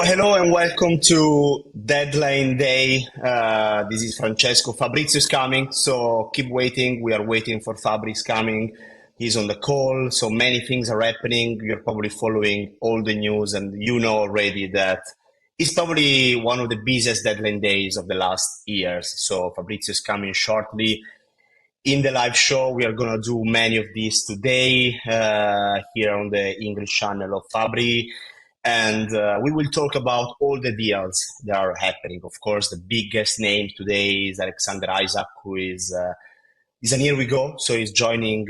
Hello and welcome to Deadline Day. This is Francesco. Fabrizio is coming, so keep waiting. We are waiting for Fabrizio coming. He's on the call, so many things are happening. You're probably following all the news, and you know already that it's probably one of the busiest deadline days of the last years. So Fabrizio is coming shortly. In the live show, we are going to do many of these today here on the English channel of Fabri. And we will talk about all the deals that are happening. Of course, the biggest name today is Alexander Isak, who is an here we go. So he's joining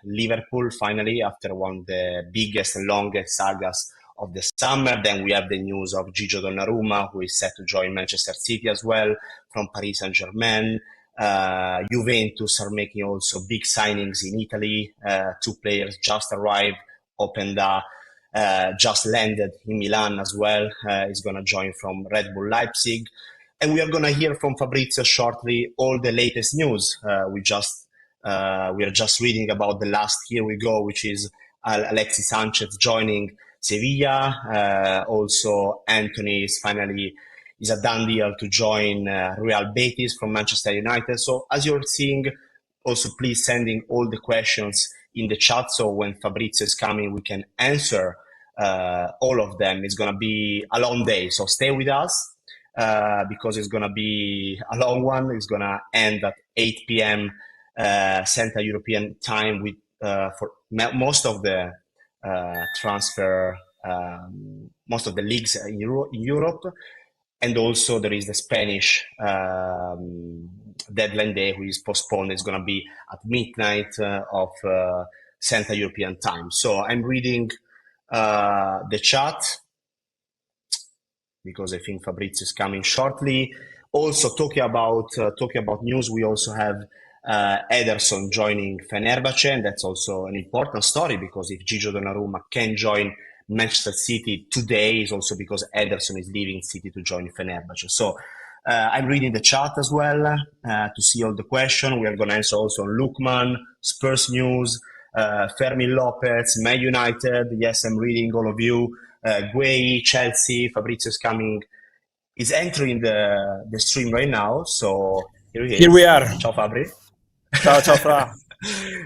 Liverpool finally after one of the biggest and longest sagas of the summer. Then we have the news of Gigio Donnarumma, who is set to join Manchester City as well from Paris Saint-Germain. Juventus are making also big signings in Italy. Two players just arrived, Openda. Just landed in Milan as well. He's going to join from Red Bull Leipzig. And we are going to hear from Fabrizio shortly all the latest news. We are just reading about the last Here We Go, which is Alexis Sanchez joining Sevilla. Also, Antony is a done deal to join Real Betis from Manchester United. So as you're seeing, also please sending all the questions in the chat. So when Fabrizio is coming, we can answer all of them. It's going to be a long day. So stay with us because it's going to be a long one. It's going to end at 8 p.m. Central European time with for most of the transfer, most of the leagues in Europe. And also there is the Spanish deadline day, which is postponed. It's going to be at midnight of Central European time. So I'm reading the chat because I think Fabrizio is coming shortly. Also talking about news, we also have Ederson joining Fenerbahce, and that's also an important story because if Gigio Donnarumma can join Manchester City today is also because Ederson is leaving City to join Fenerbahce. So I'm reading the chat as well to see all the questions. We are going to answer also on Lukman, Spurs news, Fermin Lopez, Man United. Yes, I'm reading all of you. Guay, Chelsea, Fabrizio is coming. Is entering the stream right now. So here he is. Here we are. Ciao, Fabri. Ciao, Fra.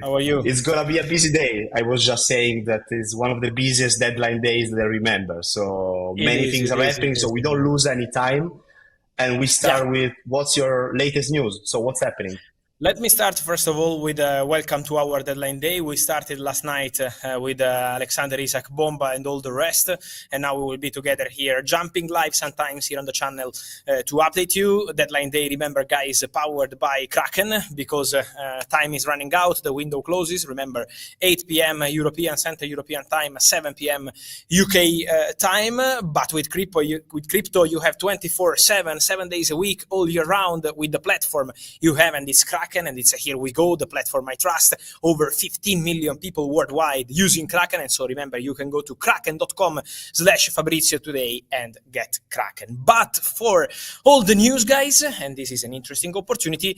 How are you? It's gonna be a busy day. I was just saying that it's one of the busiest deadline days that I remember. So many things are happening, so we don't lose any time. And we start with what's your latest news? So what's happening? Let me start, first of all, with welcome to our deadline day. We started last night with Alexander Isak, Bomba, and all the rest. And now we will be together here, jumping live sometimes here on the channel to update you. Deadline day, remember, guys, powered by Kraken because time is running out. The window closes. Remember, 8 p.m. European, Central European time, 7 p.m. UK time. But with crypto, you have 24/7, 7 days a week, all year round with the platform you have, and it's Kraken. And it's a Here We Go, the platform I trust. Over 15 million people worldwide using Kraken. And so remember, you can go to kraken.com/Fabrizio today and get Kraken. But for all the news, guys, and this is an interesting opportunity,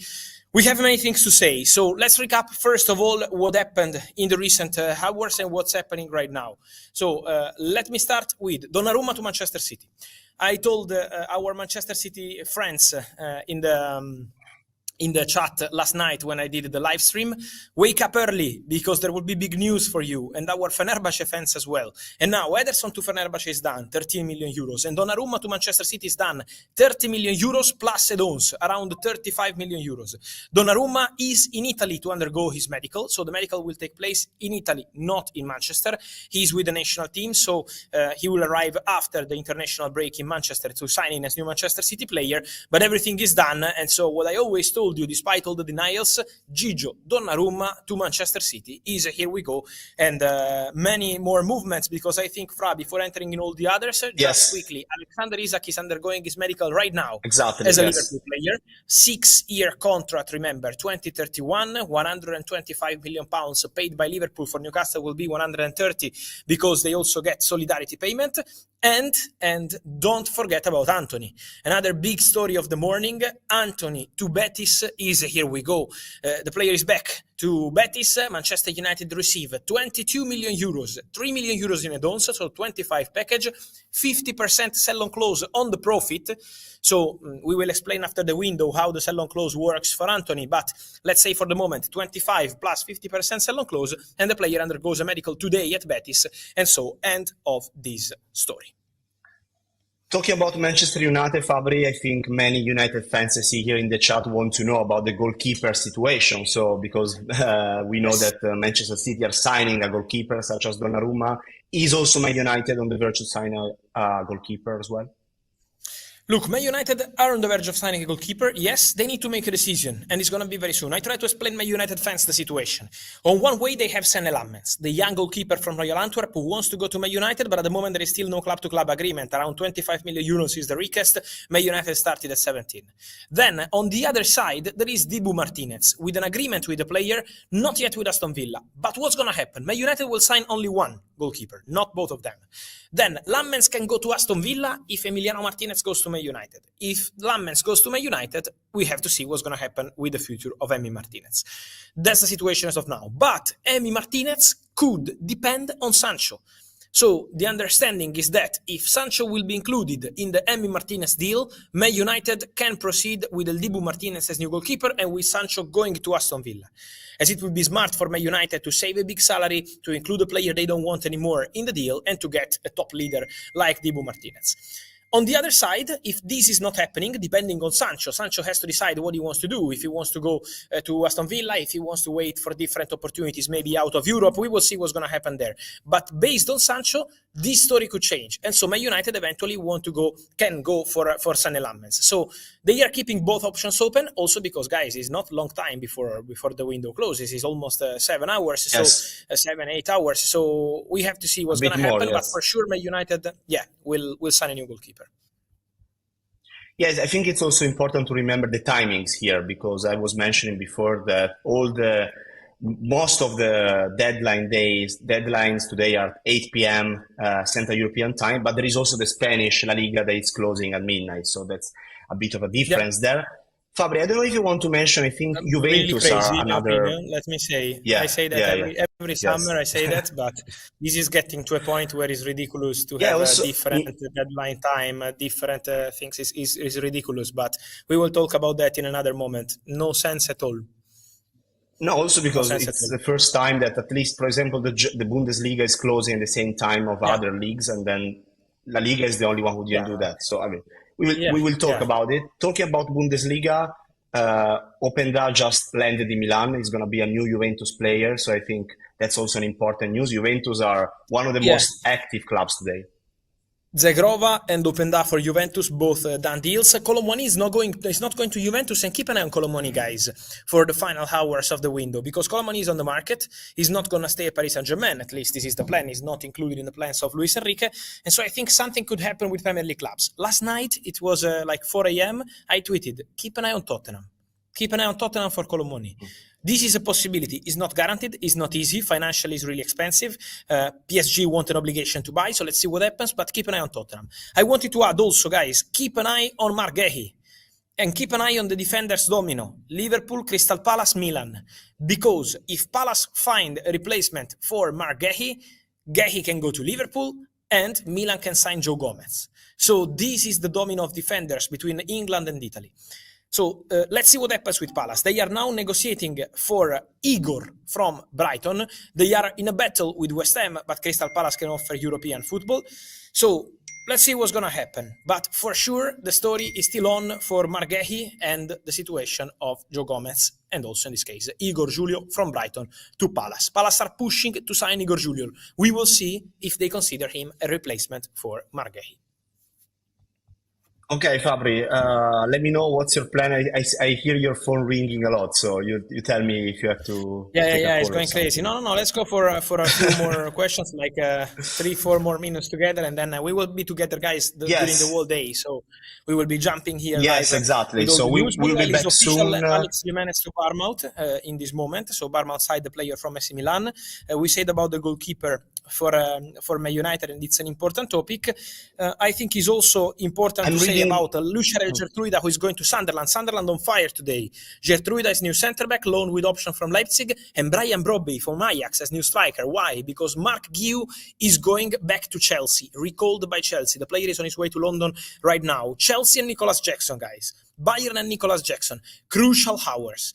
we have many things to say. So let's recap, first of all, what happened in the recent hours and what's happening right now. So let me start with Donnarumma to Manchester City. I told our Manchester City friends in the chat last night when I did the live stream, wake up early because there will be big news for you and our Fenerbahce fans as well. And now Ederson to Fenerbahce is done, 13 million euros. And Donnarumma to Manchester City is done, 30 million euros plus add-ons, around 35 million euros. Donnarumma is in Italy to undergo his medical. So the medical will take place in Italy, not in Manchester. He's with the national team, so he will arrive after the international break in Manchester to sign in as new Manchester City player. But everything is done. And so what I always told you, despite all the denials, Gigio Donnarumma to Manchester City is a Here We Go, and many more movements, because I think, Fra, before entering in all the others, just quickly, Alexander Isak is undergoing his medical right now as a Liverpool player. 6-year contract, remember, 2031, 125 million pounds paid by Liverpool. For Newcastle will be 130 because they also get solidarity payment. And don't forget about Antony. Another big story of the morning, Antony to Betis is a Here We Go. The player is back to Betis, Manchester United receive 22 million euros, 3 million euros in advance, so 25 package, 50% sell-on clause on the profit. So we will explain after the window how the sell-on clause works for Antony, but let's say for the moment 25 plus 50% sell-on clause, and the player undergoes a medical today at Betis, and so end of this story. Talking about Manchester United, Fabri, I think many United fans I see here in the chat want to know about the goalkeeper situation. So because we know that Manchester City are signing a goalkeeper such as Donnarumma, is also Man United on the verge of signing a goalkeeper as well? Look, Man United are on the verge of signing a goalkeeper. Yes, they need to make a decision, and it's going to be very soon. I try to explain Man United fans the situation. On one way, they have Lammens, the young goalkeeper from Royal Antwerp who wants to go to Man United, but at the moment there is still no club-to-club agreement. Around 25 million euros is the request. Man United started at 17. Then, on the other side, there is Dibu Martinez, with an agreement with the player, not yet with Aston Villa. But what's going to happen? Man United will sign only one goalkeeper, not both of them. Then Lammens can go to Aston Villa if Emiliano Martinez goes to Man United. If Lammens goes to Man United, we have to see what's going to happen with the future of Emi Martinez. That's the situation as of now. But Emi Martinez could depend on Sancho. So the understanding is that if Sancho will be included in the Emi Martinez deal, Man United can proceed with El Dibu Martinez as new goalkeeper and with Sancho going to Aston Villa. As it would be smart for Man United to save a big salary, to include a player they don't want anymore in the deal, and to get a top leader like Dibu Martinez. On the other side, if this is not happening, depending on Sancho has to decide what he wants to do. If he wants to go to Aston Villa, if he wants to wait for different opportunities, maybe out of Europe, we will see what's going to happen there. But based on Sancho, this story could change. And so Man United eventually can go for Lammens. So they are keeping both options open, also because, guys, it's not a long time before the window closes. It's almost 7 hours, yes. So 7-8 hours. So we have to see what's going to happen. Yes. But for sure, Man United, will sign a new goalkeeper. Yes, I think it's also important to remember the timings here, because I was mentioning before that most of the deadlines today are 8 p.m. Central European time, but there is also the Spanish La Liga that is closing at midnight, so that's a bit of a difference there. Fabri, I don't know if you want to mention, I think Juventus really are another... Let me say, I say that every summer I say that, but this is getting to a point where it's ridiculous to have a different deadline time, different things is ridiculous, but we will talk about that in another moment. No sense at all. No, also because it's the first time that at least, for example, the Bundesliga is closing at the same time of other leagues, and then La Liga is the only one who didn't do that. So, I mean, we will talk about it. Talking about Bundesliga, Openda just landed in Milan. He's going to be a new Juventus player. So I think that's also an important news. Juventus are one of the most active clubs today. Zegrova and Openda for Juventus, both done deals. Colomwani is not going to Juventus, and keep an eye on Colomwani, guys, for the final hours of the window, because Colomwani is on the market. He's not going to stay at Paris Saint-Germain, at least this is the plan. He's not included in the plans of Luis Enrique, and so I think something could happen with Premier League clubs. Last night, it was like 4 a.m., I tweeted, keep an eye on Tottenham. Keep an eye on Tottenham for Colomwani. This is a possibility. It's not guaranteed. It's not easy. Financially, it's really expensive. PSG want an obligation to buy, so let's see what happens, but keep an eye on Tottenham. I wanted to add also, guys, keep an eye on Marc Guéhi, and keep an eye on the defenders Domino, Liverpool, Crystal Palace, Milan, because if Palace find a replacement for Marc Guéhi, Guéhi can go to Liverpool, and Milan can sign Joe Gomez. So this is the domino of defenders between England and Italy. So let's see what happens with Palace. They are now negotiating for Igor from Brighton. They are in a battle with West Ham, but Crystal Palace can offer European football. So let's see what's going to happen. But for sure, the story is still on for Marc Guéhi and the situation of Joe Gomez, and also in this case, Igor Julio from Brighton to Palace. Palace are pushing to sign Igor Julio. We will see if they consider him a replacement for Marc Guéhi. Okay, Fabri, let me know what's your plan. I hear your phone ringing a lot, so you tell me if you have to. Yeah, it's going crazy. No, let's go for a few more questions, like 3-4 more minutes together, and then we will be together, guys, during the whole day. So we will be jumping here. Yes, live, exactly. So we'll be back soon. Alex Jimenez to Bournemouth in this moment. So Bournemouth side the player from AC Milan. We said about the goalkeeper for Man United, and it's an important topic. I think it's also important I'm to say reading. about Luciano Gertruida, who is going to Sunderland. Sunderland on fire today. Gertruida is new centre-back, loan with option from Leipzig, and Brian Brobby from Ajax as new striker. Why? Because Mark Guiu is going back to Chelsea, recalled by Chelsea. The player is on his way to London right now. Chelsea and Nicolas Jackson, guys. Bayern and Nicolas Jackson. Crucial hours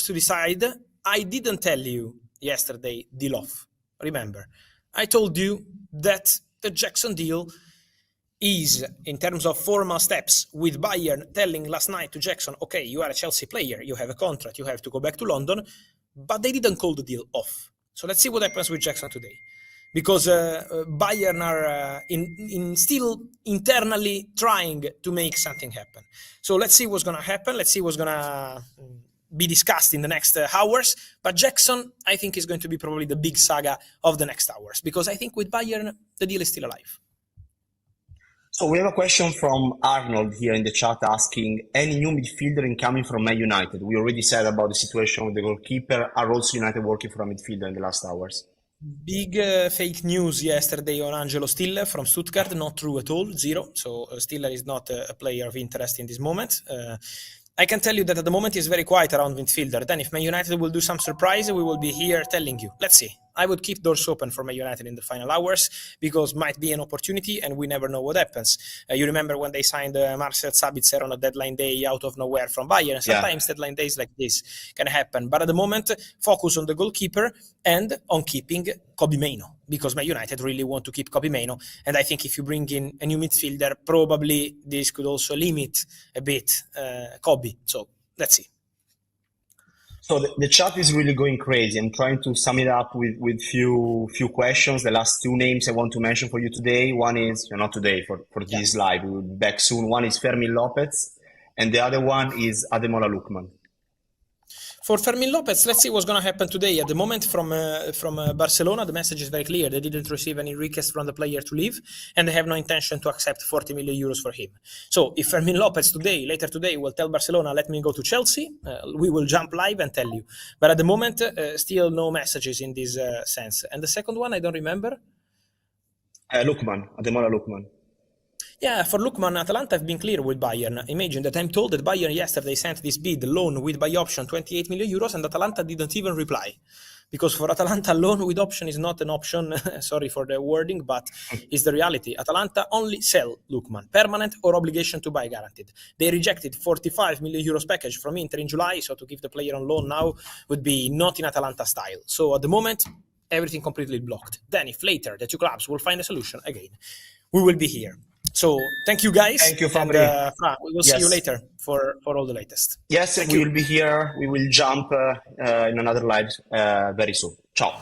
to decide. I didn't tell you yesterday, deal off. Remember, I told you that the Jackson deal is, in terms of formal steps, with Bayern telling last night to Jackson, okay, you are a Chelsea player, you have a contract, you have to go back to London, but they didn't call the deal off. So let's see what happens with Jackson today. Because Bayern are still internally trying to make something happen. So let's see what's going to happen. Let's see what's going to be discussed in the next hours. But Jackson, I think, is going to be probably the big saga of the next hours. Because I think with Bayern, the deal is still alive. So we have a question from Arnold here in the chat asking, any new midfielder incoming from Man United? We already said about the situation with the goalkeeper. Are also United working for a midfielder in the last hours? Big fake news yesterday on Angelo Stiller from Stuttgart. Not true at all, zero. So Stiller is not a player of interest in this moment. I can tell you that at the moment it's very quiet around midfielder. Then if Man United will do some surprise, we will be here telling you. Let's see. I would keep doors open for Man United in the final hours because might be an opportunity and we never know what happens. You remember when they signed Marcel Sabitzer on a deadline day out of nowhere from Bayern. Sometimes deadline days like this can happen. But at the moment, focus on the goalkeeper and on keeping Kobbie Mainoo because Man United really want to keep Kobbie Mainoo. And I think if you bring in a new midfielder, probably this could also limit a bit Kobbie. So let's see. So the chat is really going crazy. I'm trying to sum it up with few questions. The last two names I want to mention for you today. One is, not today, for this live. We'll be back soon. One is Fermin Lopez, and the other one is Ademola Lookman. For Fermin Lopez, let's see what's going to happen today. At the moment, from Barcelona, the message is very clear. They didn't receive any request from the player to leave, and they have no intention to accept 40 million euros for him. So if Fermin Lopez later today, will tell Barcelona, let me go to Chelsea, we will jump live and tell you. But at the moment, still no messages in this sense. And the second one, I don't remember. Ademola Lookman. Yeah, for Lookman, Atalanta have been clear with Bayern. Imagine that I'm told that Bayern yesterday sent this bid, loan with buy option, 28 million euros, and Atalanta didn't even reply. Because for Atalanta, loan with option is not an option, sorry for the wording, but it's the reality. Atalanta only sell Lookman, permanent or obligation to buy guaranteed. They rejected 45 million euros package from Inter in July, so to give the player on loan now would be not in Atalanta style. So at the moment, everything completely blocked. Then if later the two clubs will find a solution, again, we will be here. So thank you guys. Thank you, Fabri. And, we will see you later for all the latest. Yes, we will be here. We will jump in another live very soon. Ciao.